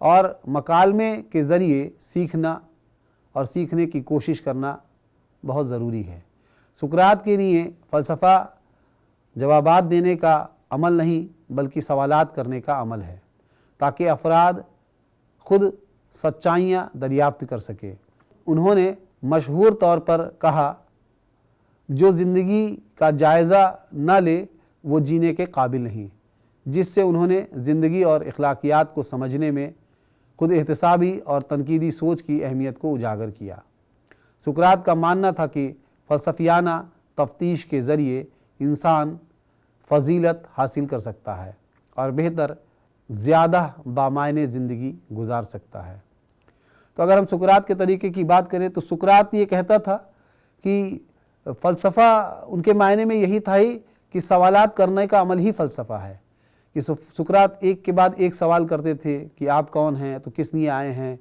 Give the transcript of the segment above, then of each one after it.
اور مکالمے کے ذریعے سیکھنا اور سیکھنے کی کوشش کرنا بہت ضروری ہے۔ سقراط کے لیے فلسفہ جوابات دینے کا عمل نہیں بلکہ سوالات کرنے کا عمل ہے، تاکہ افراد خود سچائیاں دریافت کر سکے۔ انہوں نے مشہور طور پر کہا، جو زندگی کا جائزہ نہ لے وہ جینے کے قابل نہیں، جس سے انہوں نے زندگی اور اخلاقیات کو سمجھنے میں خود احتسابی اور تنقیدی سوچ کی اہمیت کو اجاگر کیا۔ سقراط کا ماننا تھا کہ فلسفیانہ تفتیش کے ذریعے انسان فضیلت حاصل کر سکتا ہے اور بہتر، زیادہ بامعنی زندگی گزار سکتا ہے۔ تو اگر ہم سقراط کے طریقے کی بات کریں تو سقراط یہ کہتا تھا کہ فلسفہ ان کے معنی میں یہی تھا ہی کہ سوالات کرنے کا عمل ہی فلسفہ ہے، کہ سقراط ایک کے بعد ایک سوال کرتے تھے کہ آپ کون ہیں، تو کس لیے آئے ہیں،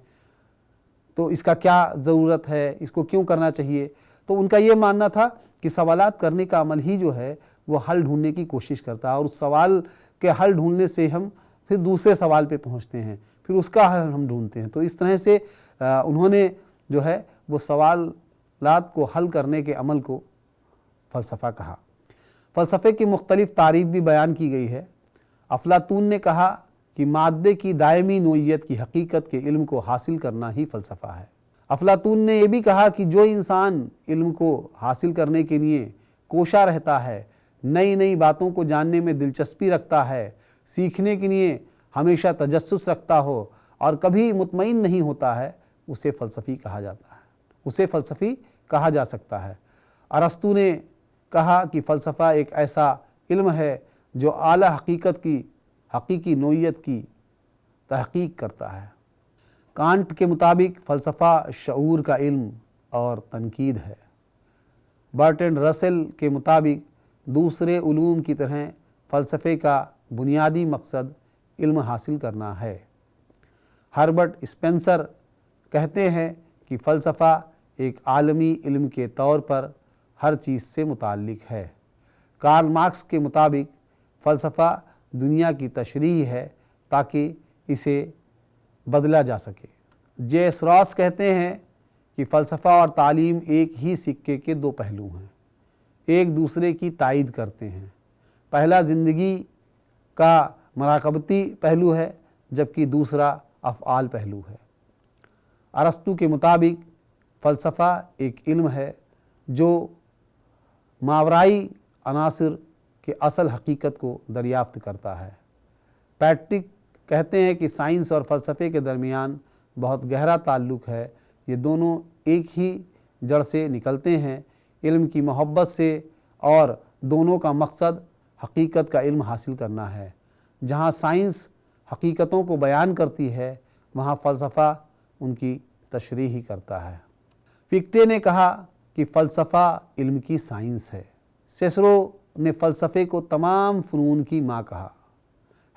تو اس کا کیا ضرورت ہے، اس کو کیوں کرنا چاہیے۔ تو ان کا یہ ماننا تھا کہ سوالات کرنے کا عمل ہی جو ہے وہ حل ڈھونڈنے کی کوشش کرتا ہے، اور اس سوال کے حل ڈھونڈنے سے ہم پھر دوسرے سوال پہ پہنچتے ہیں، پھر اس کا حل ہم ڈھونڈتے ہیں۔ تو اس طرح سے انہوں نے جو ہے وہ سوالات کو حل کرنے کے عمل کو فلسفہ کہا۔ فلسفے کی مختلف تعریف بھی بیان کی گئی ہے۔ افلاطون نے کہا کہ مادے کی دائمی نوعیت کی حقیقت کے علم کو حاصل کرنا ہی فلسفہ ہے۔ افلاطون نے یہ بھی کہا کہ جو انسان علم کو حاصل کرنے کے لیے کوشاں رہتا ہے، نئی نئی باتوں کو جاننے میں دلچسپی رکھتا ہے، سیکھنے کے لیے ہمیشہ تجسس رکھتا ہو اور کبھی مطمئن نہیں ہوتا ہے، اسے فلسفی کہا جاتا ہے، اسے فلسفی کہا جا سکتا ہے۔ ارسطو نے کہا کہ فلسفہ ایک ایسا علم ہے جو اعلیٰ حقیقت کی حقیقی نوعیت کی تحقیق کرتا ہے۔ کانٹ کے مطابق فلسفہ شعور کا علم اور تنقید ہے۔ برٹرینڈ رسل کے مطابق دوسرے علوم کی طرح فلسفے کا بنیادی مقصد علم حاصل کرنا ہے۔ ہربرٹ اسپینسر کہتے ہیں کہ فلسفہ ایک عالمی علم کے طور پر ہر چیز سے متعلق ہے۔ کارل مارکس کے مطابق فلسفہ دنیا کی تشریح ہے تاکہ اسے بدلا جا سکے۔ جے ایس راس کہتے ہیں کہ فلسفہ اور تعلیم ایک ہی سکے کے دو پہلو ہیں، ایک دوسرے کی تائید کرتے ہیں۔ پہلا زندگی کا مراقبتی پہلو ہے جبکہ دوسرا افعال پہلو ہے۔ ارسطو کے مطابق فلسفہ ایک علم ہے جو ماورائی عناصر کے اصل حقیقت کو دریافت کرتا ہے۔ پیٹرک کہتے ہیں کہ سائنس اور فلسفے کے درمیان بہت گہرا تعلق ہے، یہ دونوں ایک ہی جڑ سے نکلتے ہیں، علم کی محبت سے، اور دونوں کا مقصد حقیقت کا علم حاصل کرنا ہے۔ جہاں سائنس حقیقتوں کو بیان کرتی ہے وہاں فلسفہ ان کی تشریح کرتا ہے۔ فکٹے نے کہا کہ فلسفہ علم کی سائنس ہے۔ سیسرو نے فلسفے کو تمام فنون کی ماں کہا۔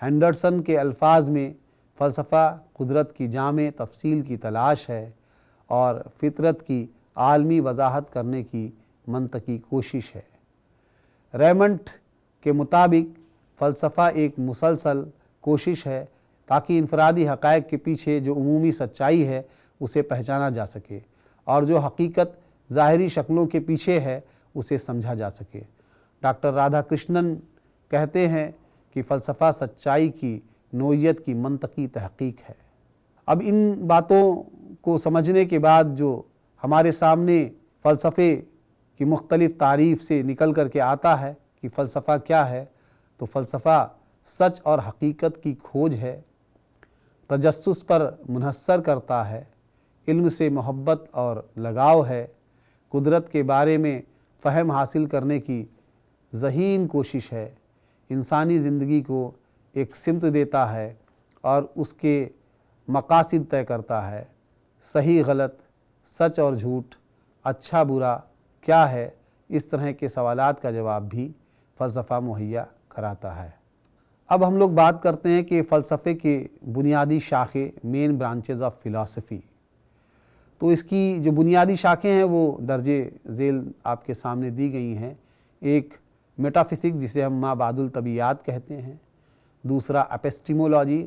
ہینڈرسن کے الفاظ میں فلسفہ قدرت کی جامع تفصیل کی تلاش ہے اور فطرت کی عالمی وضاحت کرنے کی منطقی کوشش ہے۔ ریمنڈ کے مطابق فلسفہ ایک مسلسل کوشش ہے تاکہ انفرادی حقائق کے پیچھے جو عمومی سچائی ہے اسے پہچانا جا سکے اور جو حقیقت ظاہری شکلوں کے پیچھے ہے اسے سمجھا جا سکے۔ ڈاکٹر رادھا کرشنن کہتے ہیں کہ فلسفہ سچائی کی نوعیت کی منطقی تحقیق ہے۔ اب ان باتوں کو سمجھنے کے بعد جو ہمارے سامنے فلسفے کی مختلف تعریف سے نکل کر کے آتا ہے کہ فلسفہ کیا ہے، تو فلسفہ سچ اور حقیقت کی کھوج ہے، تجسس پر منحصر کرتا ہے، علم سے محبت اور لگاؤ ہے، قدرت کے بارے میں فہم حاصل کرنے کی ذہین کوشش ہے، انسانی زندگی کو ایک سمت دیتا ہے اور اس کے مقاصد طے کرتا ہے، صحیح غلط، سچ اور جھوٹ، اچھا برا کیا ہے، اس طرح کے سوالات کا جواب بھی فلسفہ مہیا کراتا ہے۔ اب ہم لوگ بات کرتے ہیں کہ فلسفے کے بنیادی شاخیں، مین برانچز آف فلاسفی۔ تو اس کی جو بنیادی شاخیں ہیں وہ درجے ذیل آپ کے سامنے دی گئی ہیں۔ ایک میٹافزکس جسے ہم ما بعد الطبیعیات کہتے ہیں، دوسرا اپسٹیمولوجی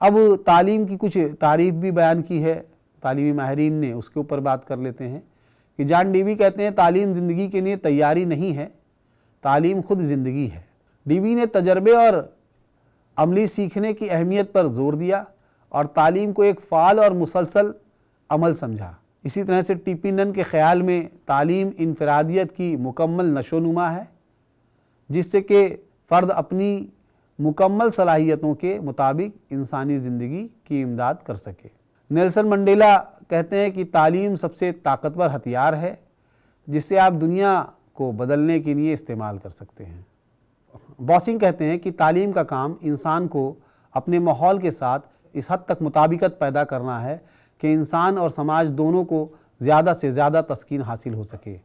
اب تعلیم کی کچھ تعریف بھی بیان کی ہے تعلیمی ماہرین نے، اس کے اوپر بات کر لیتے ہیں کہ جان ڈیوی کہتے ہیں تعلیم زندگی کے لیے تیاری نہیں ہے، تعلیم خود زندگی ہے۔ ڈیوی نے تجربے اور عملی سیکھنے کی اہمیت پر زور دیا اور تعلیم کو ایک فعال اور مسلسل عمل سمجھا۔ اسی طرح سے ٹی پی نن کے خیال میں تعلیم انفرادیت کی مکمل نشو و نما ہے، جس سے کہ فرد اپنی مکمل صلاحیتوں کے مطابق انسانی زندگی کی امداد کر سکے۔ نیلسن منڈیلا کہتے ہیں کہ تعلیم سب سے طاقتور ہتھیار ہے جس سے آپ دنیا کو بدلنے کے لیے استعمال کر سکتے ہیں۔ بوسنگ کہتے ہیں کہ تعلیم کا کام انسان کو اپنے ماحول کے ساتھ اس حد تک مطابقت پیدا کرنا ہے کہ انسان اور سماج دونوں کو زیادہ سے زیادہ تسکین حاصل ہو سکے۔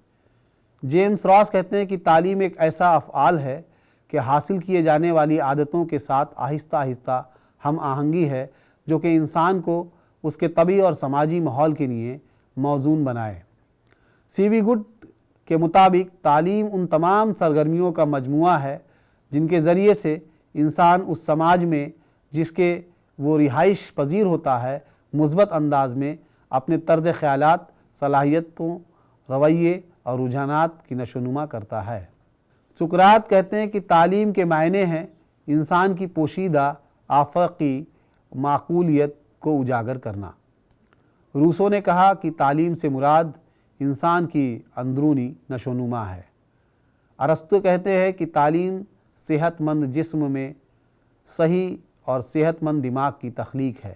جیمس راس کہتے ہیں کہ تعلیم ایک ایسا افعال ہے کہ حاصل کیے جانے والی عادتوں کے ساتھ آہستہ آہستہ ہم آہنگی ہے جو کہ انسان کو اس کے طبعی اور سماجی ماحول کے لیے موزون بنائے۔ سی وی گڈ کے مطابق تعلیم ان تمام سرگرمیوں کا مجموعہ ہے جن کے ذریعے سے انسان اس سماج میں جس کے وہ رہائش پذیر ہوتا ہے مثبت انداز میں اپنے طرز خیالات، صلاحیتوں، رویے اور رجحانات کی نشو و نما کرتا ہے۔ سقراط کہتے ہیں کہ تعلیم کے معنی ہیں انسان کی پوشیدہ آفاقی معقولیت کو اجاگر کرنا۔ روسو نے کہا کہ تعلیم سے مراد انسان کی اندرونی نشو و نما ہے۔ ارسطو کہتے ہیں کہ تعلیم صحت مند جسم میں صحیح اور صحت مند دماغ کی تخلیق ہے۔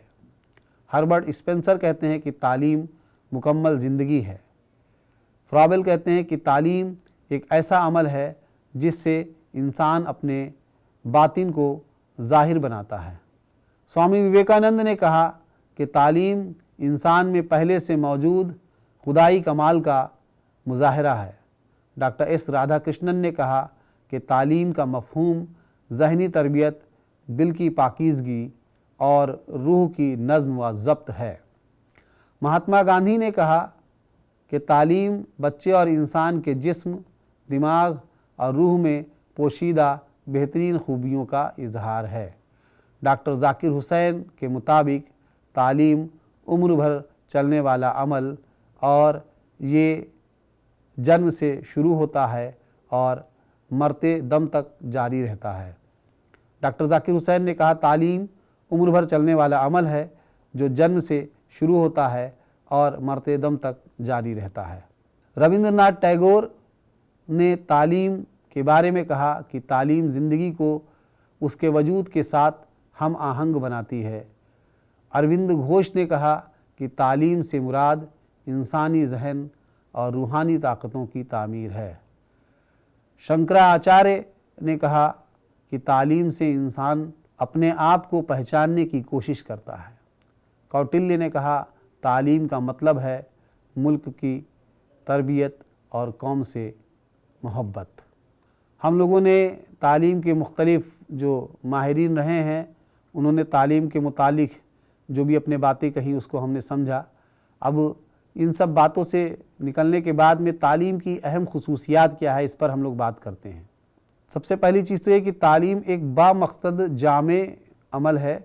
ہربرٹ اسپنسر کہتے ہیں کہ تعلیم مکمل زندگی ہے۔ فرابل کہتے ہیں کہ تعلیم ایک ایسا عمل ہے جس سے انسان اپنے باطن کو ظاہر بناتا ہے۔ سوامی وویکانند نے کہا کہ تعلیم انسان میں پہلے سے موجود خدائی کمال کا مظاہرہ ہے۔ ڈاکٹر ایس رادھا کرشنن نے کہا کہ تعلیم کا مفہوم ذہنی تربیت، دل کی پاکیزگی اور روح کی نظم و ضبط ہے۔ مہاتما گاندھی نے کہا کہ تعلیم بچے اور انسان کے جسم، دماغ اور روح میں پوشیدہ بہترین خوبیوں کا اظہار ہے۔ ڈاکٹر ذاکر حسین کے مطابق تعلیم عمر بھر چلنے والا عمل اور یہ جنم سے شروع ہوتا ہے اور مرتے دم تک جاری رہتا ہے۔ ڈاکٹر ذاکر حسین نے کہا تعلیم عمر بھر چلنے والا عمل ہے جو جنم سے شروع ہوتا ہے اور مرتے دم تک جاری رہتا ہے۔ رابندر ناتھ ٹیگور نے تعلیم کے بارے میں کہا کہ تعلیم زندگی کو اس کے وجود کے ساتھ ہم آہنگ بناتی ہے۔ اروند گھوش نے کہا کہ تعلیم سے مراد انسانی ذہن اور روحانی طاقتوں کی تعمیر ہے۔ شنکرا آچاریہ نے کہا کہ تعلیم سے انسان اپنے آپ کو پہچاننے کی کوشش کرتا ہے۔ کوٹلیہ نے کہا تعلیم کا مطلب ہے ملک کی تربیت اور قوم سے محبت۔ ہم لوگوں نے تعلیم کے مختلف جو ماہرین رہے ہیں انہوں نے تعلیم کے متعلق جو بھی اپنے باتیں کہیں اس کو ہم نے سمجھا۔ اب ان سب باتوں سے نکلنے کے بعد میں تعلیم کی اہم خصوصیات کیا ہے اس پر ہم لوگ بات کرتے ہیں۔ سب سے پہلی چیز تو یہ کہ تعلیم ایک با مقصد جامع عمل ہے۔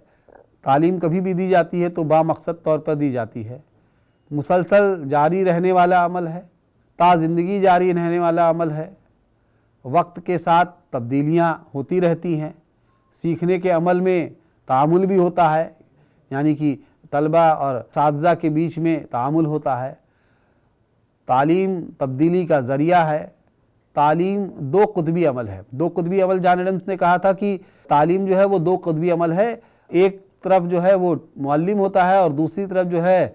تعلیم کبھی بھی دی جاتی ہے تو با مقصد طور پر دی جاتی ہے، مسلسل جاری رہنے والا عمل ہے، تا زندگی جاری رہنے والا عمل ہے، وقت کے ساتھ تبدیلیاں ہوتی رہتی ہیں، سیکھنے کے عمل میں تعامل بھی ہوتا ہے، یعنی کہ طلبہ اور اساتذہ کے بیچ میں تعامل ہوتا ہے۔ تعلیم تبدیلی کا ذریعہ ہے۔ تعلیم دو قطبی عمل ہے۔ دو قطبی عمل جان ایڈمز نے کہا تھا کہ تعلیم جو ہے وہ دو قطبی عمل ہے، ایک طرف جو ہے وہ معلم ہوتا ہے اور دوسری طرف جو ہے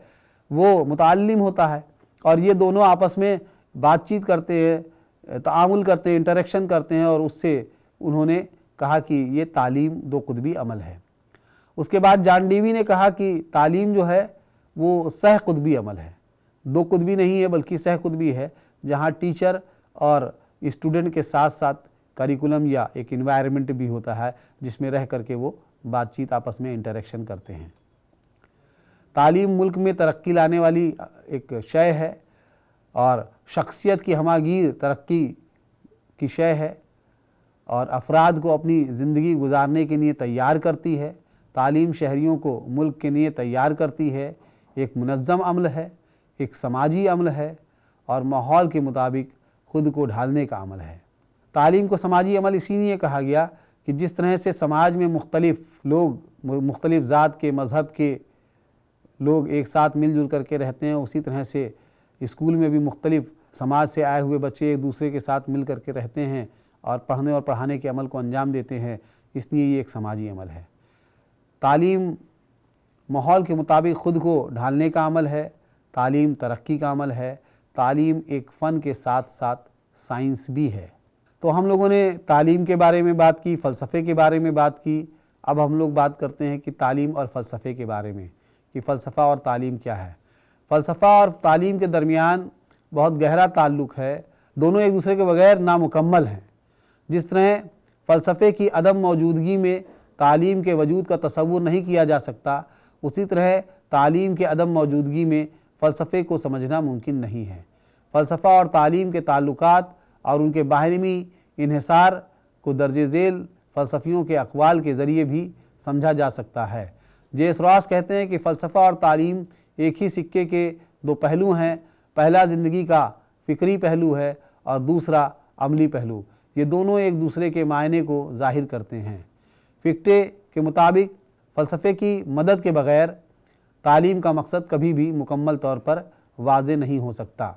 وہ متعلم ہوتا ہے، اور یہ دونوں آپس میں بات چیت کرتے ہیں، تعامل کرتے ہیں، انٹریکشن کرتے ہیں، اور اس سے انہوں نے کہا کہ یہ تعلیم دو قطبی عمل ہے۔ اس کے بعد جان ڈیوی نے کہا کہ تعلیم جو ہے وہ سہ قطبی عمل ہے، دو قطبی نہیں ہے بلکہ سہ قطبی ہے، جہاں ٹیچر اور اسٹوڈنٹ کے ساتھ ساتھ کریکولم یا ایک انوائرمنٹ بھی ہوتا ہے جس میں رہ کر کے وہ بات چیت آپس میں انٹریکشن کرتے ہیں۔ تعلیم ملک میں ترقی لانے والی ایک شے ہے اور شخصیت کی ہماگیر ترقی کی شے ہے، اور افراد کو اپنی زندگی گزارنے کے لیے تیار کرتی ہے۔ تعلیم شہریوں کو ملک کے لیے تیار کرتی ہے، ایک منظم عمل ہے، ایک سماجی عمل ہے اور ماحول کے مطابق خود کو ڈھالنے کا عمل ہے۔ تعلیم کو سماجی عمل اسی لیے کہا گیا کہ جس طرح سے سماج میں مختلف لوگ، مختلف ذات کے، مذہب کے لوگ ایک ساتھ مل جل کر کے رہتے ہیں، اسی طرح سے اسکول میں بھی مختلف سماج سے آئے ہوئے بچے ایک دوسرے کے ساتھ مل کر کے رہتے ہیں اور پڑھنے اور پڑھانے کے عمل کو انجام دیتے ہیں، اس لیے یہ ایک سماجی عمل ہے۔ تعلیم ماحول کے مطابق خود کو ڈھالنے کا عمل ہے، تعلیم ترقی کا عمل ہے، تعلیم ایک فن کے ساتھ ساتھ سائنس بھی ہے۔ تو ہم لوگوں نے تعلیم کے بارے میں بات کی، فلسفے کے بارے میں بات کی، اب ہم لوگ بات کرتے ہیں کہ تعلیم اور فلسفے کے بارے میں، کہ فلسفہ اور تعلیم کیا ہے۔ فلسفہ اور تعلیم کے درمیان بہت گہرا تعلق ہے، دونوں ایک دوسرے کے بغیر نامکمل ہیں۔ جس طرح فلسفے کی عدم موجودگی میں تعلیم کے وجود کا تصور نہیں کیا جا سکتا، اسی طرح تعلیم کے عدم موجودگی میں فلسفے کو سمجھنا ممکن نہیں ہے۔ فلسفہ اور تعلیم کے تعلقات اور ان کے باہمی انحصار کو درج ذیل فلسفیوں کے اقوال کے ذریعے بھی سمجھا جا سکتا ہے۔ جیس راس کہتے ہیں کہ فلسفہ اور تعلیم ایک ہی سکے کے دو پہلو ہیں، پہلا زندگی کا فکری پہلو ہے اور دوسرا عملی پہلو، یہ دونوں ایک دوسرے کے معنی کو ظاہر کرتے ہیں۔ فکٹے کے مطابق فلسفے کی مدد کے بغیر تعلیم کا مقصد کبھی بھی مکمل طور پر واضح نہیں ہو سکتا۔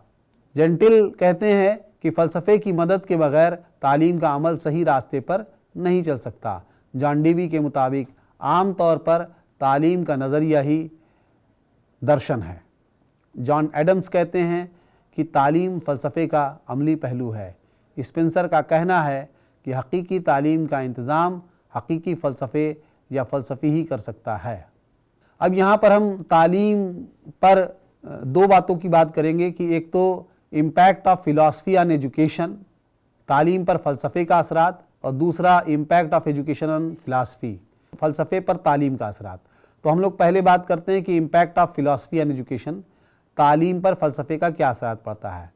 جینٹل کہتے ہیں کہ فلسفے کی مدد کے بغیر تعلیم کا عمل صحیح راستے پر نہیں چل سکتا۔ جان ڈیوی کے مطابق عام طور پر تعلیم کا نظریہ ہی درشن ہے۔ جان ایڈمز کہتے ہیں کہ تعلیم فلسفے کا عملی پہلو ہے۔ اسپنسر کا کہنا ہے کہ حقیقی تعلیم کا انتظام حقیقی فلسفے یا فلسفی ہی کر سکتا ہے۔ اب یہاں پر ہم تعلیم پر دو باتوں کی بات کریں گے کہ ایک تو impact of philosophy on education, تعلیم پر فلسفے کا اثرات، اور دوسرا impact of education on philosophy, فلسفے پر تعلیم کا اثرات۔ تو ہم لوگ پہلے بات کرتے ہیں کہ impact of philosophy on education, تعلیم پر فلسفے کا کیا اثرات پڑتا ہے۔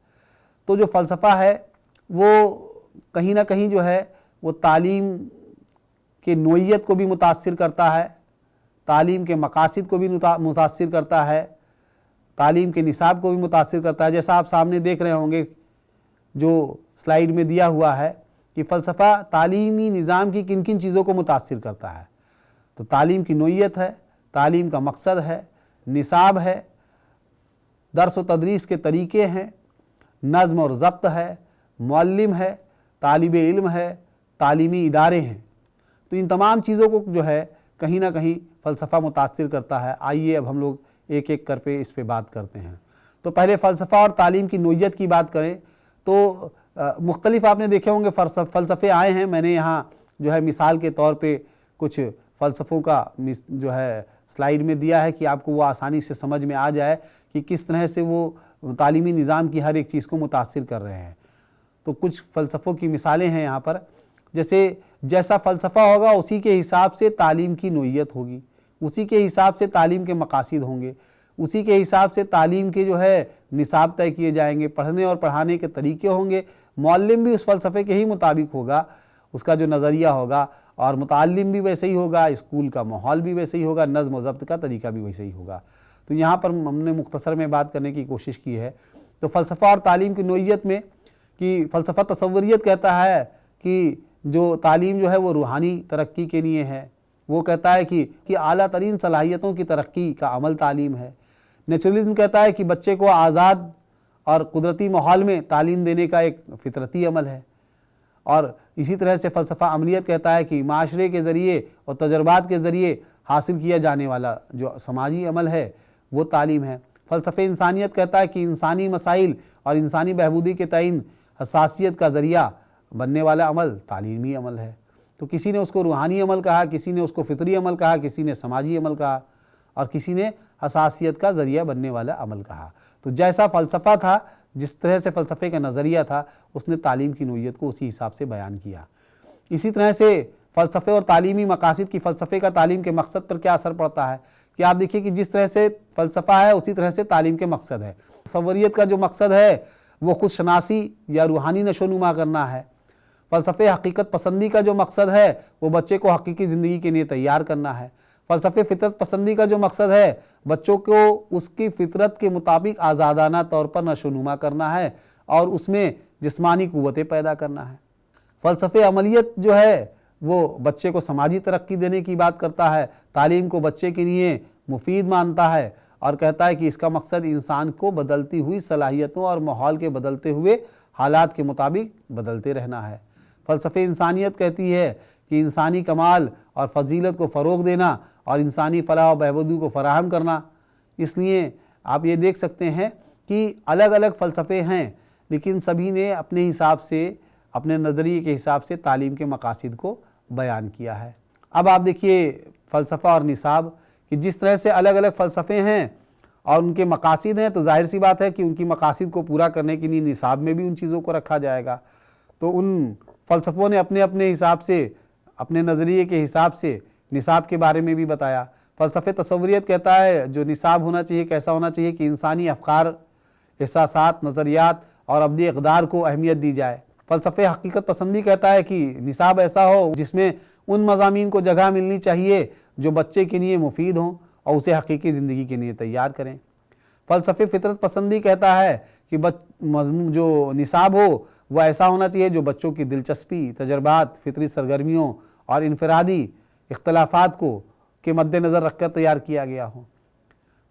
تو جو فلسفہ ہے وہ کہیں نہ کہیں جو ہے وہ تعلیم کے نوعیت کو بھی متاثر کرتا ہے، تعلیم کے مقاصد کو بھی متاثر کرتا ہے، تعلیم کے نصاب کو بھی متاثر کرتا ہے۔ جیسا آپ سامنے دیکھ رہے ہوں گے جو سلائیڈ میں دیا ہوا ہے کہ فلسفہ تعلیمی نظام کی کن کن چیزوں کو متاثر کرتا ہے۔ تو تعلیم کی نوعیت ہے، تعلیم کا مقصد ہے، نصاب ہے، درس و تدریس کے طریقے ہیں، نظم اور ضبط ہے، معلم ہے، طالب علم ہے، تعلیمی ادارے ہیں۔ تو ان تمام چیزوں کو جو ہے کہیں نہ کہیں فلسفہ متاثر کرتا ہے۔ آئیے اب ہم لوگ ایک ایک کر کے اس پہ بات کرتے ہیں۔ تو پہلے فلسفہ اور تعلیم کی نوعیت کی بات کریں تو مختلف آپ نے دیکھے ہوں گے فلسفے آئے ہیں۔ میں نے یہاں جو ہے مثال کے طور پہ کچھ فلسفوں کا جو ہے سلائیڈ میں دیا ہے کہ آپ کو وہ آسانی سے سمجھ میں آ جائے کہ کس طرح سے وہ تعلیمی نظام کی ہر ایک چیز کو متاثر کر رہے ہیں۔ تو کچھ فلسفوں کی مثالیں ہیں یہاں پر، جیسے جیسا فلسفہ ہوگا اسی کے حساب سے تعلیم کی نوعیت ہوگی، اسی کے حساب سے تعلیم کے مقاصد ہوں گے، اسی کے حساب سے تعلیم کے جو ہے نصاب طے کیے جائیں گے، پڑھنے اور پڑھانے کے طریقے ہوں گے۔ معلم بھی اس فلسفے کے ہی مطابق ہوگا، اس کا جو نظریہ ہوگا، اور متعلم بھی ویسے ہی ہوگا، اسکول کا ماحول بھی ویسے ہی ہوگا، نظم و ضبط کا طریقہ بھی ویسے ہی ہوگا۔ تو یہاں پر ہم نے مختصر میں بات کرنے کی کوشش کی ہے۔ تو فلسفہ اور تعلیم کی نوعیت میں کہ فلسفہ تصوریت کہتا ہے کہ جو تعلیم جو ہے وہ روحانی ترقی کے لیے ہے، وہ کہتا ہے کہ اعلیٰ ترین صلاحیتوں کی ترقی کا عمل تعلیم ہے۔ نیچرلزم کہتا ہے کہ بچے کو آزاد اور قدرتی ماحول میں تعلیم دینے کا ایک فطرتی عمل ہے، اور اسی طرح سے فلسفہ عملیت کہتا ہے کہ معاشرے کے ذریعے اور تجربات کے ذریعے حاصل کیا جانے والا جو سماجی عمل ہے وہ تعلیم ہے۔ فلسفہ انسانیت کہتا ہے کہ انسانی مسائل اور انسانی بہبودی کے تئیں حساسیت کا ذریعہ بننے والا عمل تعلیمی عمل ہے۔ تو کسی نے اس کو روحانی عمل کہا، کسی نے اس کو فطری عمل کہا، کسی نے سماجی عمل کہا، اور کسی نے حساسیت کا ذریعہ بننے والا عمل کہا۔ تو جیسا فلسفہ تھا، جس طرح سے فلسفے کا نظریہ تھا، اس نے تعلیم کی نوعیت کو اسی حساب سے بیان کیا۔ اسی طرح سے فلسفے اور تعلیمی مقاصد کی فلسفے کا تعلیم کے مقصد پر کیا اثر پڑتا ہے کہ آپ دیکھیے کہ جس طرح سے فلسفہ ہے اسی طرح سے تعلیم کے مقصد ہے۔ تصوریت کا جو مقصد ہے وہ خود شناسی یا روحانی نشو و نما کرنا ہے۔ فلسفے حقیقت پسندی کا جو مقصد ہے وہ بچے کو حقیقی زندگی کے لیے تیار کرنا ہے۔ فلسفے فطرت پسندی کا جو مقصد ہے بچوں کو اس کی فطرت کے مطابق آزادانہ طور پر نشو و نما کرنا ہے اور اس میں جسمانی قوتیں پیدا کرنا ہے۔ فلسفے عملیت جو ہے وہ بچے کو سماجی ترقی دینے کی بات کرتا ہے، تعلیم کو بچے کے لیے مفید مانتا ہے اور کہتا ہے کہ اس کا مقصد انسان کو بدلتی ہوئی صلاحیتوں اور ماحول کے بدلتے ہوئے حالات کے مطابق بدلتے رہنا ہے۔ فلسفے انسانیت کہتی ہے کہ انسانی کمال اور فضیلت کو فروغ دینا اور انسانی فلاح و بہبود کو فراہم کرنا۔ اس لیے آپ یہ دیکھ سکتے ہیں کہ الگ الگ فلسفے ہیں لیکن سبھی نے اپنے حساب سے، اپنے نظریے کے حساب سے تعلیم کے مقاصد کو بیان کیا ہے۔ اب آپ دیکھیے فلسفہ اور نصاب کہ جس طرح سے الگ الگ فلسفے ہیں اور ان کے مقاصد ہیں تو ظاہر سی بات ہے کہ ان کی مقاصد کو پورا کرنے کے لیے نصاب میں بھی ان چیزوں کو رکھا جائے گا۔ تو ان فلسفوں نے اپنے اپنے حساب سے، اپنے نظریے کے حساب سے نصاب کے بارے میں بھی بتایا۔ فلسفہ تصوریت کہتا ہے جو نصاب ہونا چاہیے کیسا ہونا چاہیے کہ انسانی افکار، احساسات، نظریات اور ابدی اقدار کو اہمیت دی جائے۔ فلسفہ حقیقت پسندی کہتا ہے کہ نصاب ایسا ہو جس میں ان مضامین کو جگہ ملنی چاہیے جو بچے کے لیے مفید ہوں اور اسے حقیقی زندگی کے لیے تیار کریں۔ فلسفہ فطرت پسندی کہتا ہے کہ جو نصاب ہو وہ ایسا ہونا چاہیے جو بچوں کی دلچسپی، تجربات، فطری سرگرمیوں اور انفرادی اختلافات کو کے مد نظر رکھ کر تیار کیا گیا ہو۔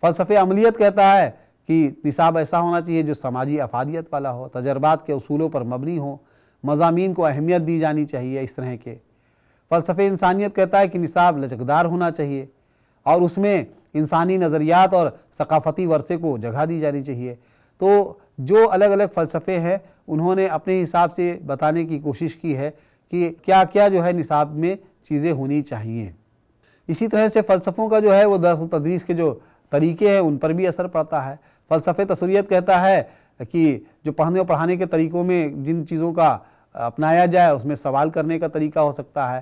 فلسفہ عملیت کہتا ہے کہ نصاب ایسا ہونا چاہیے جو سماجی افادیت والا ہو، تجربات کے اصولوں پر مبنی ہو، مضامین کو اہمیت دی جانی چاہیے اس طرح کے۔ فلسفہ انسانیت کہتا ہے کہ نصاب لچکدار ہونا چاہیے اور اس میں انسانی نظریات اور ثقافتی ورثے کو جگہ دی جانی چاہیے۔ تو جو الگ الگ فلسفے ہیں انہوں نے اپنے حساب سے بتانے کی کوشش کی ہے کہ کیا کیا جو ہے نصاب میں چیزیں ہونی چاہیے۔ اسی طرح سے فلسفوں کا جو ہے وہ درس و تدریس کے جو طریقے ہیں ان پر بھی اثر پڑتا ہے۔ فلسفہ تصوریت کہتا ہے کہ جو پڑھنے اور پڑھانے کے طریقوں میں جن چیزوں کا اپنایا جائے اس میں سوال کرنے کا طریقہ ہو سکتا ہے،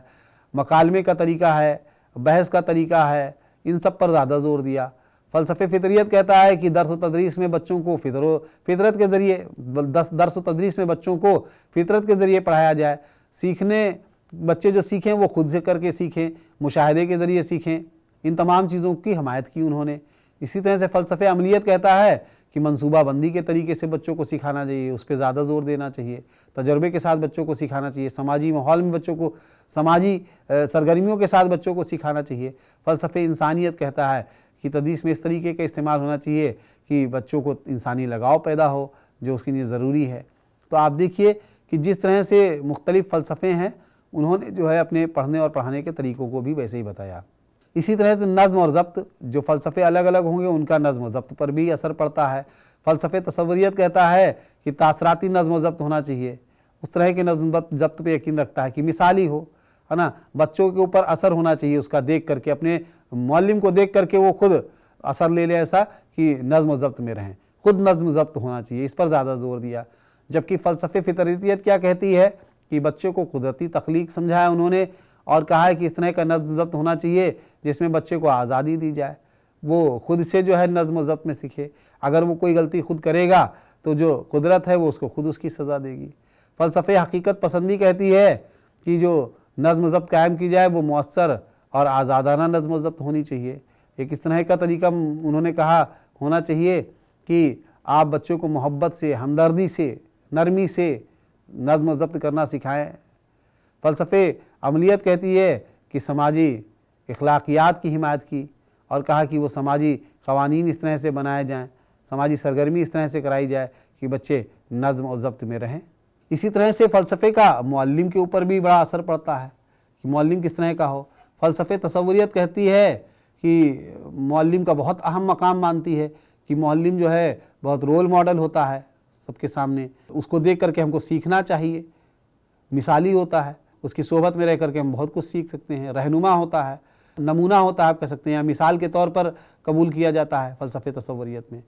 مکالمے کا طریقہ ہے، بحث کا طریقہ ہے، ان سب پر زیادہ زور دیا۔ فلسفہ فطریت کہتا ہے کہ درس و تدریس میں بچوں کو فطرت کے ذریعے درس و تدریس میں بچوں کو فطرت کے ذریعے پڑھایا جائے۔ سیکھنے بچے جو سیکھیں وہ خود سے کر کے سیکھیں، مشاہدے کے ذریعے سیکھیں، ان تمام چیزوں کی حمایت کی انہوں نے۔ اسی طرح سے فلسفہ عملیت کہتا ہے کہ منصوبہ بندی کے طریقے سے بچوں کو سکھانا چاہیے، اس پہ زیادہ زور دینا چاہیے، تجربے کے ساتھ بچوں کو سکھانا چاہیے، سماجی ماحول میں بچوں کو سماجی سرگرمیوں کے ساتھ بچوں کو سکھانا چاہیے۔ فلسفہ انسانیت کہتا ہے کہ تدریس میں اس طریقے کا استعمال ہونا چاہیے کہ بچوں کو انسانی لگاؤ پیدا ہو جو اس کے لیے ضروری ہے۔ تو آپ دیکھیے کہ جس طرح سے مختلف فلسفے ہیں انہوں نے جو ہے اپنے پڑھنے اور پڑھانے کے طریقوں کو بھی ویسے ہی بتایا۔ اسی طرح سے نظم اور ضبط، جو فلسفے الگ الگ ہوں گے ان کا نظم و ضبط پر بھی اثر پڑتا ہے۔ فلسفہ تصوریت کہتا ہے کہ تاثراتی نظم و ضبط ہونا چاہیے، اس طرح کے نظم و ضبط پہ یقین رکھتا ہے کہ مثالی ہو، ہے نا، بچوں کے اوپر اثر ہونا چاہیے اس کا دیکھ کر کے، اپنے معلم کو دیکھ کر کے وہ خود اثر لے لے ایسا کہ نظم و ضبط میں رہیں، خود نظم و ضبط ہونا چاہیے، اس پر زیادہ زور دیا۔ جبکہ فلسفہ فطریت کیا کہتی ہے کہ بچوں کو قدرتی تخلیق سمجھا ہے انہوں نے اور کہا ہے کہ اس طرح کا نظم و ضبط ہونا چاہیے جس میں بچے کو آزادی دی جائے، وہ خود سے جو ہے نظم و ضبط میں سیکھے، اگر وہ کوئی غلطی خود کرے گا تو جو قدرت ہے وہ اس کو خود اس کی سزا دے گی۔ فلسفہ حقیقت پسندی کہتی ہے کہ جو نظم و ضبط قائم کی جائے وہ مؤثر اور آزادانہ نظم و ضبط ہونی چاہیے۔ ایک اس طرح کا طریقہ انہوں نے کہا ہونا چاہیے کہ آپ بچوں کو محبت سے، ہمدردی سے، نرمی سے نظم و ضبط کرنا سکھائیں۔ فلسفہ عملیت کہتی ہے کہ سماجی اخلاقیات کی حمایت کی اور کہا کہ وہ سماجی قوانین اس طرح سے بنائے جائیں، سماجی سرگرمی اس طرح سے کرائی جائے کہ بچے نظم و ضبط میں رہیں۔ اسی طرح سے فلسفے کا معلم کے اوپر بھی بڑا اثر پڑتا ہے کہ معلم کس طرح کا ہو۔ فلسفہ تصوریت کہتی ہے کہ معلم کا بہت اہم مقام مانتی ہے کہ معلم جو ہے بہت رول ماڈل ہوتا ہے سب کے سامنے، اس کو دیکھ کر کے ہم کو سیکھنا چاہیے، مثالی ہوتا ہے، اس کی صحبت میں رہ کر کے ہم بہت کچھ سیکھ سکتے ہیں، رہنما ہوتا ہے، نمونہ ہوتا ہے آپ کہہ سکتے ہیں، یا مثال کے طور پر قبول کیا جاتا ہے فلسفہ تصوریت میں۔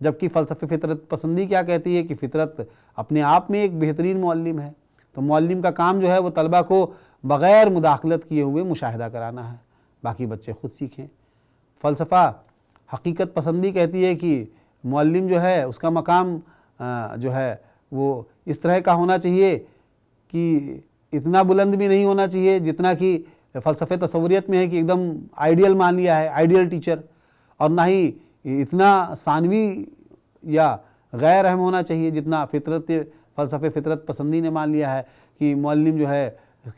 جبکہ فلسفہ فطرت پسندی کیا کہتی ہے کہ فطرت اپنے آپ میں ایک بہترین معلم ہے، تو معلم کا کام جو ہے وہ طلبہ کو بغیر مداخلت کیے ہوئے مشاہدہ کرانا ہے، باقی بچے خود سیکھیں۔ فلسفہ حقیقت پسندی کہتی ہے کہ معلم جو ہے اس کا مقام جو ہے وہ اس طرح کا ہونا چاہیے کہ اتنا بلند بھی نہیں ہونا چاہیے جتنا کہ فلسفے تصوریت میں ہے کہ ایک دم آئیڈیل مان لیا ہے، آئیڈیل ٹیچر، اور نہ ہی اتنا ثانوی یا غیر اہم ہونا چاہیے جتنا فلسفے فطرت پسندی نے مان لیا ہے کہ معلم جو ہے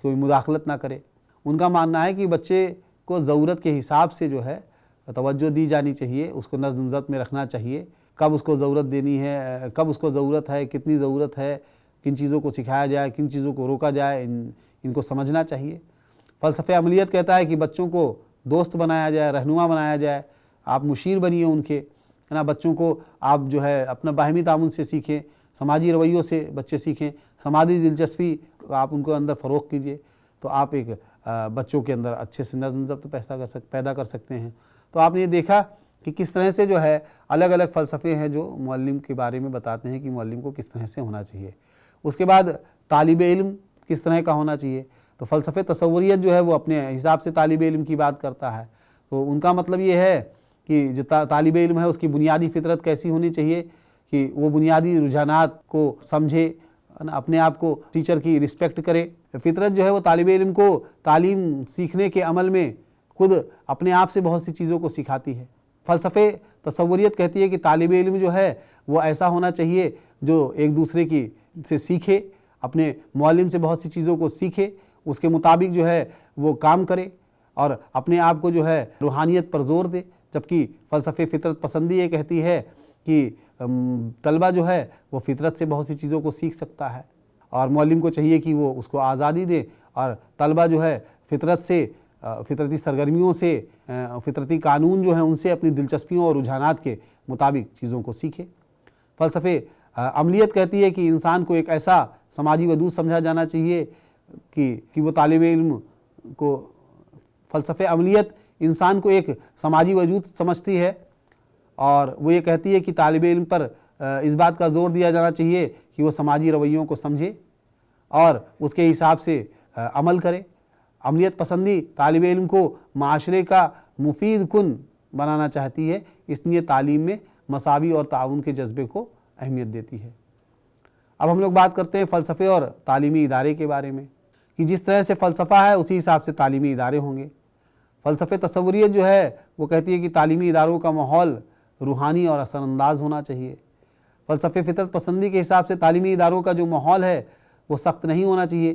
کوئی مداخلت نہ کرے۔ ان کا ماننا ہے کہ بچے کو ضرورت کے حساب سے جو ہے توجہ دی جانی چاہیے، اس کو نظم ضبط میں رکھنا چاہیے، کب اس کو ضرورت دینی ہے، کب اس کو ضرورت ہے، کتنی ضرورت ہے، کن چیزوں کو سکھایا جائے، کن چیزوں کو روکا جائے، ان کو سمجھنا چاہیے۔ فلسفہ عملیت کہتا ہے کہ بچوں کو دوست بنایا جائے، رہنما بنایا جائے، آپ مشیر بنیے ان کے، ہے نا، بچوں کو آپ جو ہے اپنا باہمی تعاون سے سیکھیں، سماجی رویوں سے بچے سیکھیں، سماجی دلچسپی آپ ان کو اندر فروغ کیجئے، تو آپ ایک بچوں کے اندر اچھے سے نظم ضبط پیدا کر سکتے ہیں۔ تو آپ نے یہ دیکھا کہ کس طرح سے جو ہے الگ الگ فلسفے ہیں جو معلم کے بارے میں بتاتے ہیں کہ معلم کو کس طرح سے ہونا چاہیے۔ اس کے بعد طالب علم کس طرح کا ہونا چاہیے، تو فلسفے تصوریت جو ہے وہ اپنے حساب سے طالب علم کی بات کرتا ہے۔ تو ان کا مطلب یہ ہے کہ جو طالب علم ہے اس کی بنیادی فطرت کیسی ہونی چاہیے کہ وہ بنیادی رجحانات کو سمجھے، اپنے آپ کو ٹیچر کی رسپیکٹ کرے۔ فطرت جو ہے وہ طالب علم کو تعلیم سیکھنے کے عمل میں خود اپنے آپ سے بہت سی چیزوں کو سکھاتی ہے۔ فلسفے تصوریت کہتی ہے کہ طالب علم جو ہے وہ ایسا ہونا چاہیے جو ایک دوسرے کی سے سیکھے، اپنے معلم سے بہت سی چیزوں کو سیکھے، اس کے مطابق جو ہے وہ کام کرے اور اپنے آپ کو جو ہے روحانیت پر زور دے۔ جبکہ فلسفے فطرت پسندی یہ کہتی ہے کہ طلبہ جو ہے وہ فطرت سے بہت سی چیزوں کو سیکھ سکتا ہے، اور معلم کو چاہیے کہ وہ اس کو آزادی دے، اور طلبہ جو ہے فطرت سے، فطرتی سرگرمیوں سے، فطرتی قانون جو ہیں ان سے اپنی دلچسپیوں اور رجحانات کے مطابق چیزوں کو سیکھے۔ فلسفے عملیت کہتی ہے کہ انسان کو ایک ایسا سماجی وجود سمجھا جانا چاہیے کہ وہ طالب علم کو، فلسفے عملیت انسان کو ایک سماجی وجود سمجھتی ہے، اور وہ یہ کہتی ہے کہ طالب علم پر اس بات کا زور دیا جانا چاہیے کہ وہ سماجی رویوں کو سمجھے اور اس کے حساب سے عمل کرے۔ عملیت پسندی طالب علم کو معاشرے کا مفید کن بنانا چاہتی ہے، اس لیے تعلیم میں مساوی اور تعاون کے جذبے کو اہمیت دیتی ہے۔ اب ہم لوگ بات کرتے ہیں فلسفے اور تعلیمی ادارے کے بارے میں کہ جس طرح سے فلسفہ ہے اسی حساب سے تعلیمی ادارے ہوں گے۔ فلسفے تصوریت جو ہے وہ کہتی ہے کہ تعلیمی اداروں کا ماحول روحانی اور اثر انداز ہونا چاہیے۔ فلسفے فطرت پسندی کے حساب سے تعلیمی اداروں کا جو ماحول ہے وہ سخت نہیں ہونا چاہیے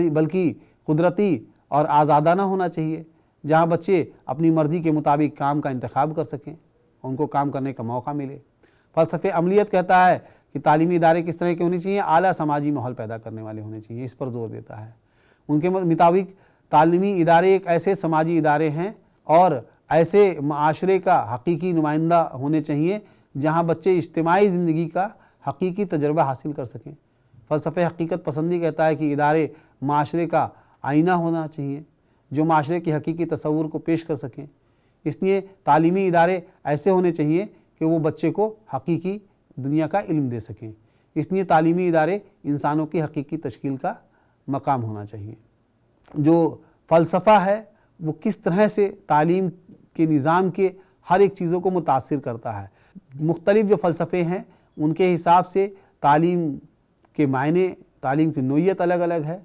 بلکہ قدرتی اور آزادانہ ہونا چاہیے، جہاں بچے اپنی مرضی کے مطابق کام کا انتخاب کر سکیں، ان کو کام کرنے کا موقع ملے۔ فلسفے عملیت کہتا ہے کہ تعلیمی ادارے کس طرح کے ہونے چاہیے، اعلیٰ سماجی ماحول پیدا کرنے والے ہونے چاہیے، اس پر زور دیتا ہے۔ ان کے مطابق تعلیمی ادارے ایک ایسے سماجی ادارے ہیں اور ایسے معاشرے کا حقیقی نمائندہ ہونے چاہیے جہاں بچے اجتماعی زندگی کا حقیقی تجربہ حاصل کر سکیں۔ فلسفہ حقیقت پسندی کہتا ہے کہ ادارے معاشرے کا آئینہ ہونا چاہیے جو معاشرے کی حقیقی تصور کو پیش کر سکیں۔ اس لیے تعلیمی ادارے ایسے ہونے چاہیے کہ وہ بچے کو حقیقی دنیا کا علم دے سکیں۔ اس لیے تعلیمی ادارے انسانوں کی حقیقی تشکیل کا مقام ہونا چاہیے۔ جو فلسفہ ہے وہ کس طرح سے تعلیم کے نظام کے ہر ایک چیزوں کو متاثر کرتا ہے۔ مختلف جو فلسفے ہیں ان کے حساب سے تعلیم کے معنی، تعلیم کی نوعیت الگ الگ ہے،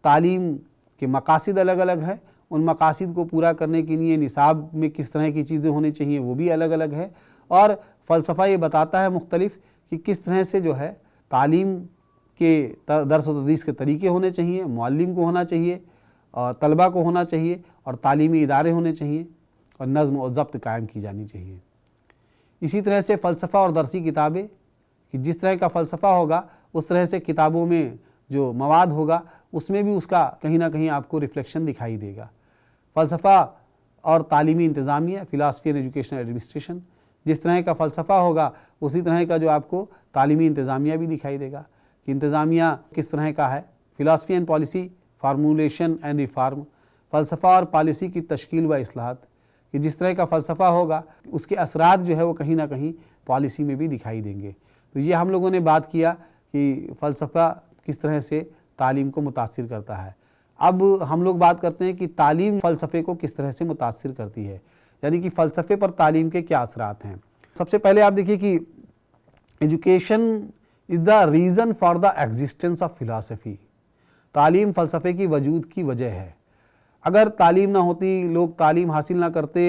تعلیم کے مقاصد الگ الگ ہے، ان مقاصد کو پورا کرنے کے لیے نصاب میں کس طرح کی چیزیں ہونی چاہیے وہ بھی الگ الگ ہے، اور فلسفہ یہ بتاتا ہے مختلف کہ کس طرح سے جو ہے تعلیم کے درس و تدریس کے طریقے ہونے چاہیے، معلم کو ہونا چاہیے اور طلبہ کو ہونا چاہیے، اور تعلیمی ادارے ہونے چاہیے، اور نظم و ضبط قائم کی جانی چاہیے۔ اسی طرح سے فلسفہ اور درسی کتابیں، کہ جس طرح کا فلسفہ ہوگا اس طرح سے کتابوں میں جو مواد ہوگا اس میں بھی اس کا کہیں نہ کہیں آپ کو ریفلیکشن دکھائی دے گا۔ فلسفہ اور تعلیمی انتظامیہ، فلاسفی اینڈ ایجوکیشنل ایڈمنسٹریشن، جس طرح کا فلسفہ ہوگا اسی طرح کا جو آپ کو تعلیمی انتظامیہ بھی دکھائی دے گا کہ انتظامیہ کس طرح کا ہے۔ Philosophy and policy, formulation and reform, فلسفہ اور پالیسی کی تشکیل و اصلاحات، کہ جس طرح کا فلسفہ ہوگا اس کے اثرات جو ہے وہ کہیں نہ کہیں پالیسی میں بھی دکھائی دیں گے۔ تو یہ ہم لوگوں نے بات کیا کہ فلسفہ کس طرح سے تعلیم کو متاثر کرتا ہے۔ اب ہم لوگ بات کرتے ہیں کہ تعلیم فلسفے کو کس طرح سے متاثر کرتی ہے، یعنی کہ فلسفے پر تعلیم کے کیا اثرات ہیں۔ سب سے پہلے آپ دیکھیے کہ education is the reason for the existence of philosophy, تعلیم فلسفے کی وجود کی وجہ ہے۔ اگر تعلیم نہ ہوتی، لوگ تعلیم حاصل نہ کرتے،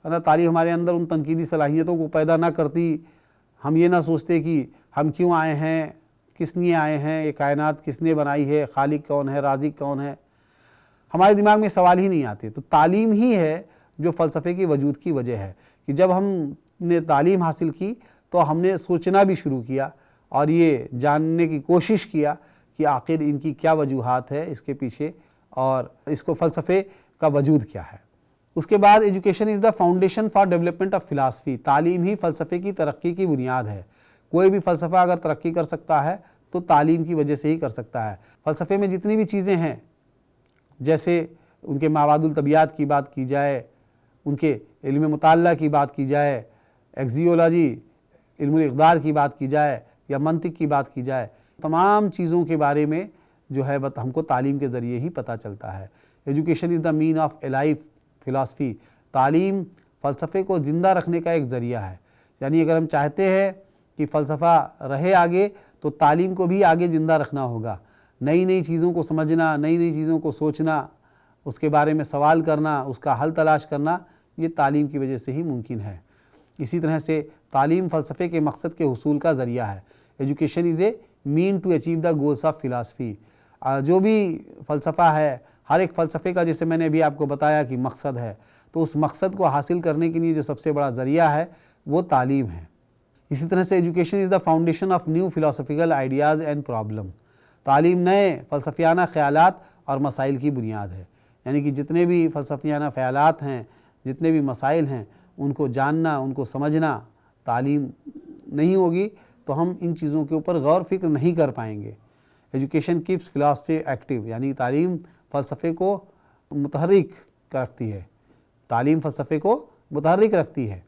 ہے نا، تعلیم ہمارے اندر ان تنقیدی صلاحیتوں کو پیدا نہ کرتی، ہم یہ نہ سوچتے کہ ہم کیوں آئے ہیں، کس لیے آئے ہیں، یہ کائنات کس نے بنائی ہے، خالق کون ہے، رازق کون ہے، ہمارے دماغ میں سوال ہی نہیں آتے۔ تو تعلیم ہی ہے جو فلسفے کے وجود کی وجہ ہے، کہ جب ہم نے تعلیم حاصل کی تو ہم نے سوچنا بھی شروع کیا اور یہ جاننے کی کوشش کیا کہ آخر ان کی کیا وجوہات ہے اس کے پیچھے، اور اس کو فلسفے کا وجود کیا ہے۔ اس کے بعد education is the foundation for development of philosophy, تعلیم ہی فلسفے کی ترقی کی بنیاد ہے۔ کوئی بھی فلسفہ اگر ترقی کر سکتا ہے تو تعلیم کی وجہ سے ہی کر سکتا ہے۔ فلسفے میں جتنی بھی چیزیں ہیں، جیسے ان کے مابعد الطبیعات کی بات کی جائے، ان کے علم مطالعہ کی بات کی جائے، ایکزیولوجی علم الاقدار کی بات کی جائے یا منطق کی بات کی جائے، تمام چیزوں کے بارے میں جو ہے ہم کو تعلیم کے ذریعے ہی پتہ چلتا ہے۔ Education is the mean of a life philosophy, تعلیم فلسفے کو زندہ رکھنے کا ایک ذریعہ ہے۔ یعنی اگر ہم چاہتے ہیں کہ فلسفہ رہے آگے تو تعلیم کو بھی آگے زندہ رکھنا ہوگا۔ نئی نئی چیزوں کو سمجھنا، نئی نئی چیزوں کو سوچنا، اس کے بارے میں سوال کرنا، اس کا حل تلاش کرنا، یہ تعلیم کی وجہ سے ہی ممکن ہے۔ اسی طرح سے تعلیم فلسفے کے مقصد کے حصول کا ذریعہ ہے۔ Education is a mean to achieve the goals of philosophy. جو بھی فلسفہ ہے، ہر ایک فلسفے کا جیسے میں نے ابھی آپ کو بتایا کہ مقصد ہے، تو اس مقصد کو حاصل کرنے کے لیے جو سب سے بڑا ذریعہ ہے وہ تعلیم ہے۔ اسی طرح سے education is the foundation of new philosophical ideas and problem, تعلیم نئے فلسفیانہ خیالات اور مسائل کی بنیاد ہے۔ یعنی کہ جتنے بھی فلسفیانہ خیالات ہیں، جتنے بھی مسائل ہیں، ان کو جاننا، ان کو سمجھنا، تعلیم نہیں ہوگی تو ہم ان چیزوں کے اوپر غور فکر نہیں کر پائیں گے۔ ایجوکیشن کیپس فلاسفی ایکٹیو، یعنی تعلیم فلسفے کو متحرک رکھتی ہے، تعلیم فلسفے کو متحرک رکھتی ہے۔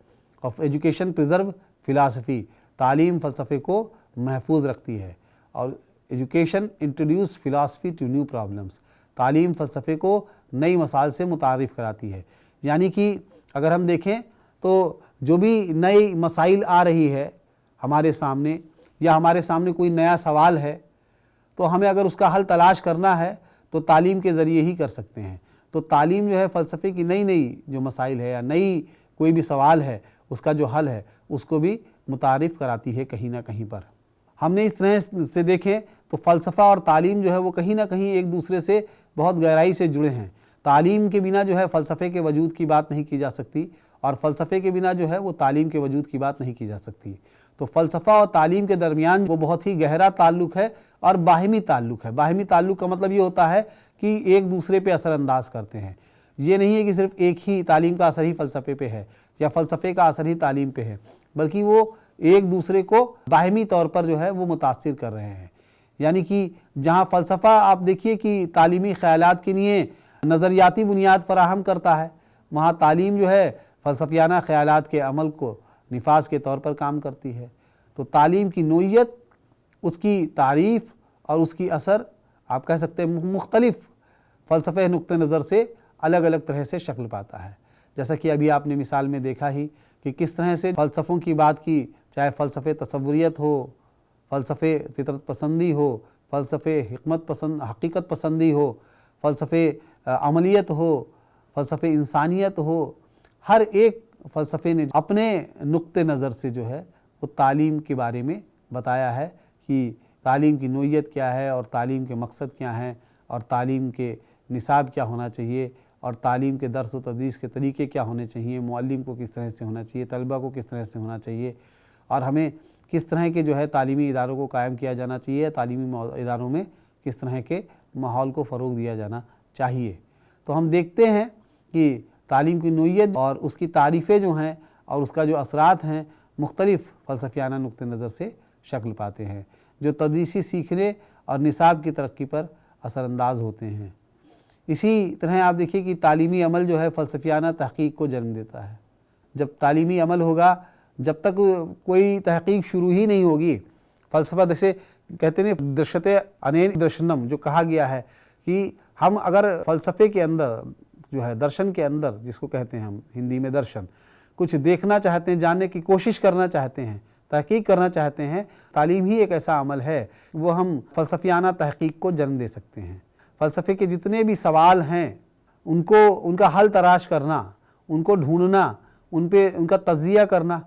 اور ایجوکیشن پریزرو فلاسفی، تعلیم فلسفے کو محفوظ رکھتی ہے۔ اور education introduce philosophy to new problems, تعلیم فلسفے کو نئی مسائل سے متعارف کراتی ہے۔ یعنی کہ اگر ہم دیکھیں تو جو بھی نئی مسائل آ رہی ہے ہمارے سامنے، یا ہمارے سامنے کوئی نیا سوال ہے، تو ہمیں اگر اس کا حل تلاش کرنا ہے تو تعلیم کے ذریعے ہی کر سکتے ہیں۔ تو تعلیم جو ہے فلسفے کی نئی نئی جو مسائل ہے یا نئی کوئی بھی سوال ہے، اس کا جو حل ہے اس کو بھی متعارف کراتی ہے کہیں نہ کہیں پر۔ ہم نے اس طرح سے دیکھیں تو فلسفہ اور تعلیم جو ہے وہ کہیں نہ کہیں ایک دوسرے سے بہت گہرائی سے جڑے ہیں۔ تعلیم کے بنا جو ہے فلسفے کے وجود کی بات نہیں کی جا سکتی، اور فلسفے کے بنا جو ہے وہ تعلیم کے وجود کی بات نہیں کی جا سکتی۔ تو فلسفہ اور تعلیم کے درمیان وہ بہت ہی گہرا تعلق ہے اور باہمی تعلق ہے۔ باہمی تعلق کا مطلب یہ ہوتا ہے کہ ایک دوسرے پہ اثر انداز کرتے ہیں۔ یہ نہیں ہے کہ صرف ایک ہی تعلیم کا اثر ہی فلسفے پہ ہے یا فلسفے کا اثر ہی تعلیم پہ ہے، بلکہ وہ ایک دوسرے کو باہمی طور پر جو ہے وہ متاثر کر رہے ہیں۔ یعنی کہ جہاں فلسفہ آپ دیکھیے کہ تعلیمی خیالات کے لیے نظریاتی بنیاد فراہم کرتا ہے، وہاں تعلیم جو ہے فلسفیانہ خیالات کے عمل کو نفاذ کے طور پر کام کرتی ہے۔ تو تعلیم کی نوعیت، اس کی تعریف اور اس کی اثر آپ کہہ سکتے ہیں مختلف فلسفہ نقطہ نظر سے الگ الگ طرح سے شکل پاتا ہے۔ جیسا کہ ابھی آپ نے مثال میں دیکھا ہی کہ کس طرح سے فلسفوں کی بات کی، چاہے فلسفے تصوریت ہو، فلسفے فطرت پسندی ہو، فلسفے حقیقت پسندی ہو، فلسفے عملیت ہو، فلسفے انسانیت ہو، ہر ایک فلسفے نے اپنے نقطہ نظر سے جو ہے وہ تعلیم کے بارے میں بتایا ہے کہ تعلیم کی نوعیت کیا ہے اور تعلیم کے مقصد کیا ہیں، اور تعلیم کے نصاب کیا ہونا چاہیے، اور تعلیم کے درس و تدریس کے طریقے کیا ہونے چاہیے، معلم کو کس طرح سے ہونا چاہیے، طلبہ کو کس طرح سے ہونا چاہیے، اور ہمیں کس طرح کے جو ہے تعلیمی اداروں کو قائم کیا جانا چاہیے، تعلیمی اداروں میں کس طرح کے ماحول کو فروغ دیا جانا چاہیے۔ تو ہم دیکھتے ہیں کہ تعلیم کی نوعیت اور اس کی تعریفیں جو ہیں اور اس کا جو اثرات ہیں مختلف فلسفیانہ نقطہ نظر سے شکل پاتے ہیں، جو تدریسی سیکھنے اور نصاب کی ترقی پر اثر انداز ہوتے ہیں۔ اسی طرح آپ دیکھیے کہ تعلیمی عمل جو ہے فلسفیانہ تحقیق کو جنم دیتا ہے۔ جب تعلیمی عمل ہوگا، جب تک کوئی تحقیق شروع ہی نہیں ہوگی، فلسفہ جیسے کہتے ہیں درشتے انین درشنم، جو کہا گیا ہے کہ ہم اگر فلسفے کے اندر جو ہے درشن کے اندر، جس کو کہتے ہیں ہم ہندی میں درشن، کچھ دیکھنا چاہتے ہیں، جاننے کی کوشش کرنا چاہتے ہیں، تحقیق کرنا چاہتے ہیں، تعلیم ہی ایک ایسا عمل ہے وہ ہم فلسفیانہ تحقیق کو جنم دے سکتے ہیں۔ فلسفے کے جتنے بھی سوال ہیں ان کا حل تلاش کرنا، ان کو ڈھونڈنا، ان کا تجزیہ کرنا،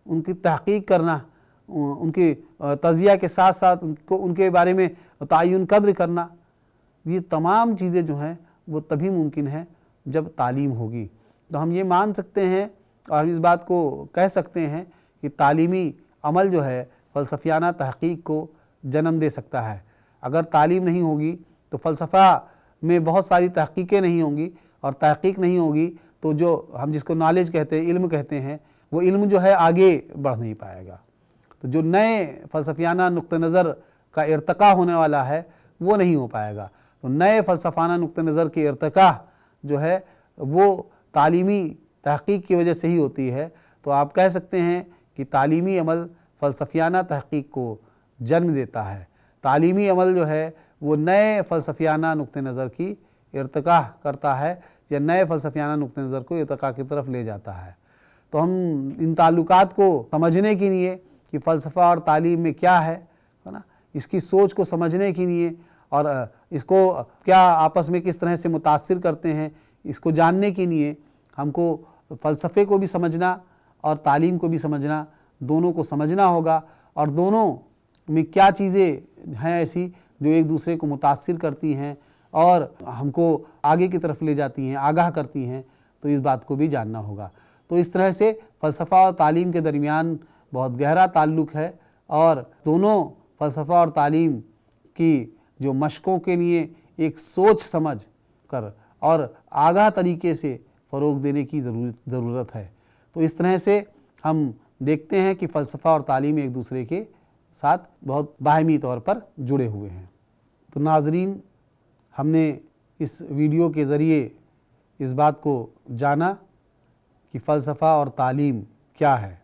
ان کی تحقیق کرنا، ان کی تجزیہ کے ساتھ ساتھ ان کے بارے میں تعین قدر کرنا، یہ تمام چیزیں جو ہیں وہ تبھی ممکن ہیں جب تعلیم ہوگی۔ تو ہم یہ مان سکتے ہیں اور ہم اس بات کو کہہ سکتے ہیں کہ تعلیمی عمل جو ہے فلسفیانہ تحقیق کو جنم دے سکتا ہے۔ اگر تعلیم نہیں ہوگی تو فلسفہ میں بہت ساری تحقیقیں نہیں ہوں گی، اور تحقیق نہیں ہوگی تو جو ہم جس کو نالج کہتے ہیں، علم کہتے ہیں، وہ علم جو ہے آگے بڑھ نہیں پائے گا۔ تو جو نئے فلسفیانہ نقطہ نظر کا ارتقاء ہونے والا ہے وہ نہیں ہو پائے گا۔ تو نئے فلسفانہ نقطہ نظر کی ارتقاء جو ہے وہ تعلیمی تحقیق کی وجہ سے ہی ہوتی ہے۔ تو آپ کہہ سکتے ہیں کہ تعلیمی عمل فلسفیانہ تحقیق کو جنم دیتا ہے۔ تعلیمی عمل جو ہے وہ نئے فلسفیانہ نقطہ نظر کی ارتقاء کرتا ہے، یا نئے فلسفیانہ نقطہ نظر کو ارتقاء کی طرف لے جاتا ہے۔ تو ہم ان تعلقات کو سمجھنے کے لیے کہ فلسفہ اور تعلیم میں کیا ہے نا، اس کی سوچ کو سمجھنے کے لیے اور اس کو کیا آپس میں کس طرح سے متاثر کرتے ہیں، اس کو جاننے کے لیے ہم کو فلسفے کو بھی سمجھنا اور تعلیم کو بھی سمجھنا، دونوں کو سمجھنا ہوگا، اور دونوں میں کیا چیزیں ہیں ایسی جو ایک دوسرے کو متاثر کرتی ہیں اور ہم کو آگے کی طرف لے جاتی ہیں، آگاہ کرتی ہیں، تو اس بات کو بھی جاننا ہوگا۔ تو اس طرح سے فلسفہ اور تعلیم کے درمیان بہت گہرا تعلق ہے، اور دونوں فلسفہ اور تعلیم کی جو مشقوں کے لیے ایک سوچ سمجھ کر اور آگاہ طریقے سے فروغ دینے کی ضرورت ہے۔ تو اس طرح سے ہم دیکھتے ہیں کہ فلسفہ اور تعلیم ایک دوسرے کے ساتھ بہت باہمی طور پر جڑے ہوئے ہیں۔ تو ناظرین، ہم نے اس ویڈیو کے ذریعے اس بات کو جانا کہ فلسفہ اور تعلیم کیا ہے،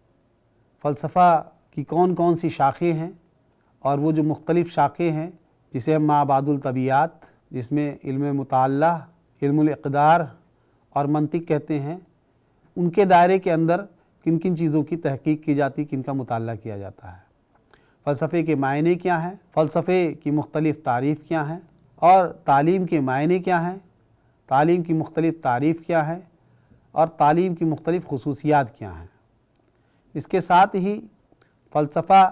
فلسفہ کی کون کون سی شاخیں ہیں، اور وہ جو مختلف شاخیں ہیں جسے ہم مابعد الطبیعات، جس میں علم مطالعہ، علم الاقدار اور منطق کہتے ہیں، ان کے دائرے کے اندر کن کن چیزوں کی تحقیق کی جاتی، کن کا مطالعہ کیا جاتا ہے، فلسفے کے معنی کیا ہیں، فلسفے کی مختلف تعریف کیا ہیں، اور تعلیم کے معنی کیا ہیں، تعلیم کی مختلف تعریف کیا ہے، اور تعلیم کی مختلف خصوصیات کیا ہیں۔ اس کے ساتھ ہی فلسفہ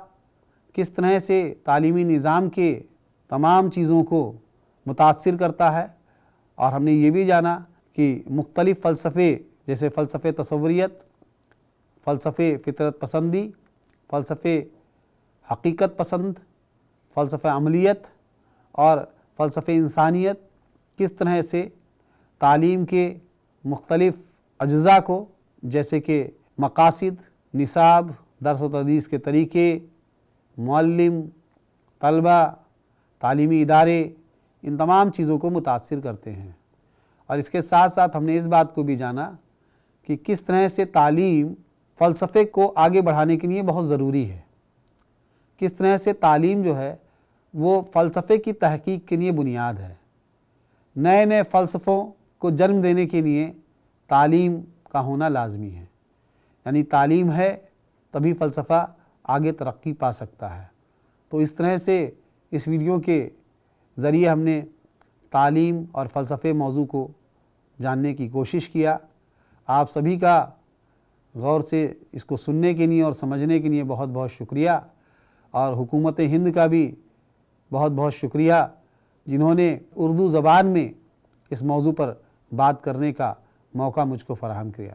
کس طرح سے تعلیمی نظام کے تمام چیزوں کو متاثر کرتا ہے، اور ہم نے یہ بھی جانا کہ مختلف فلسفے جیسے فلسفے تصوریت، فلسفے فطرت پسندی، فلسفے حقیقت پسند، فلسفہ عملیت اور فلسفہ انسانیت کس طرح سے تعلیم کے مختلف اجزاء کو، جیسے کہ مقاصد، نصاب، درس و تدریس کے طریقے، معلم، طلبہ، تعلیمی ادارے، ان تمام چیزوں کو متاثر کرتے ہیں۔ اور اس کے ساتھ ساتھ ہم نے اس بات کو بھی جانا کہ کس طرح سے تعلیم فلسفے کو آگے بڑھانے کے لیے بہت ضروری ہے، کس طرح سے تعلیم جو ہے وہ فلسفے کی تحقیق کے لیے بنیاد ہے۔ نئے نئے فلسفوں کو جنم دینے کے لیے تعلیم کا ہونا لازمی ہے، یعنی تعلیم ہے تبھی فلسفہ آگے ترقی پا سکتا ہے۔ تو اس طرح سے اس ویڈیو کے ذریعے ہم نے تعلیم اور فلسفے موضوع کو جاننے کی کوشش کیا۔ آپ سبھی کا غور سے اس کو سننے کے لیے اور سمجھنے کے لیے بہت بہت شکریہ، اور حکومت ہند کا بھی بہت بہت شکریہ جنہوں نے اردو زبان میں اس موضوع پر بات کرنے کا موقع مجھ کو فراہم کیا۔